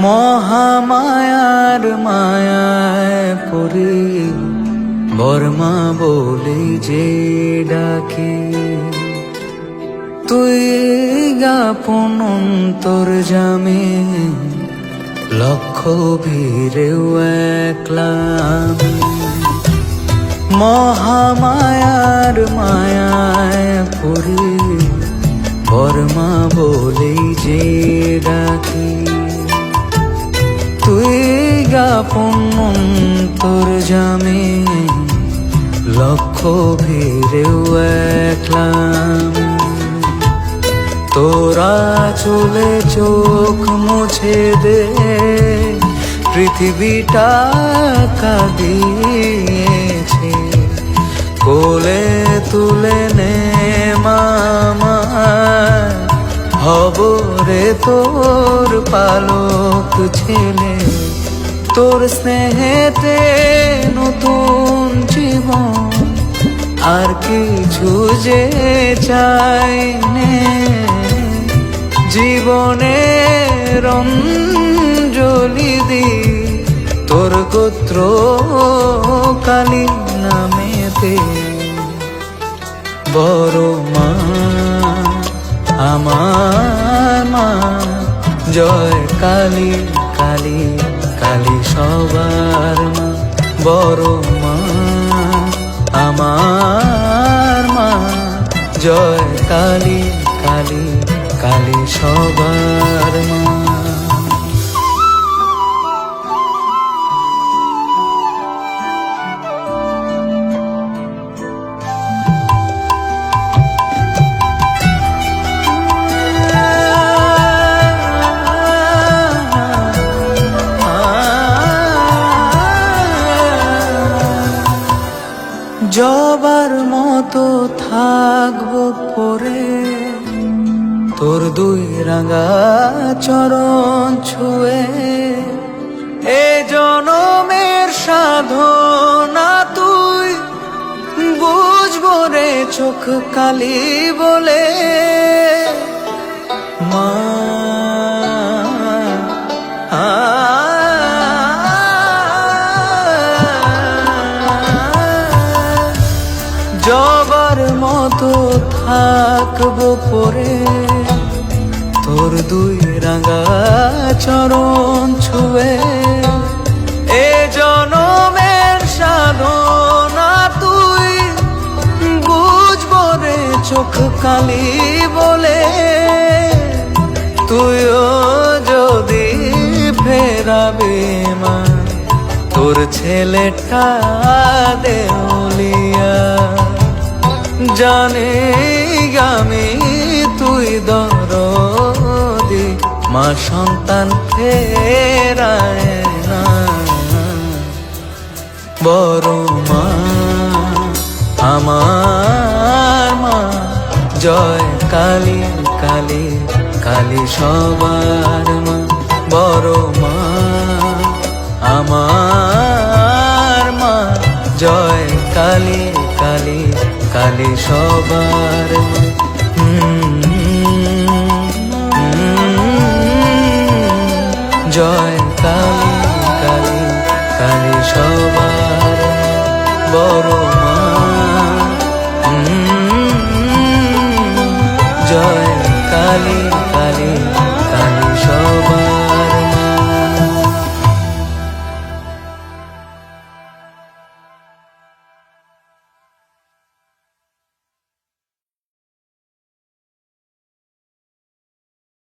মহামায়ার মায়ায় পড়ি বর্মা বলে যে ডাকে, তুই গাপন অন্তর জামে লক্ষ ভিড়েও একলা আমি। মহামায়ার মায়ায় পড়ি বর্মা বলে যে ডাকে, তুই গাপন অন্তর জামে লক্ষ ভিড়েও একলা আমি। তোরা চলে চোখ মুছে দে, পৃথিবীটা কাঁদিয়েছে, কোলে তুলে নে মামা, হব রে তোর পালক ছেলে। তোর স্নেহেতে নতুন জীবন, আর কিছু যে চাই নে, জীবনের অঞ্জলি দি তোর গোত্র কালী নামেতে। বড় মা আমার মা, জয় কালী কালী কালী সবার মা। বড় মা আমার মা, জয় কালী কালী কালী সবার মা। জবার মতো থাকবো পরে তোর দুই রাঙা চরণ ছুঁয়ে। এ জনমের সাধনা তুই বুঝবো রে চোখ কালি বলে। মা জবার মতো থাকবো পরে তোর দুই রাঙা চরণ ছুঁয়ে। এ জনমের সাধনা তুই বুঝবো রে চোখ কালি বলে। তুইও যদি ফেরাবে মা, তোর ছেলেটা দেউলিয়া, জানে আমি তুই দরদি, মা সন্তান ফেরায় না। বড় মা আমার মা, জয় কালী কালী কালী সবার মা। বড় মা আমার মা, জয় কালী কালী কালী সবার মা। জয় কালী কালী কালী সবার বড় মা। জয় কালী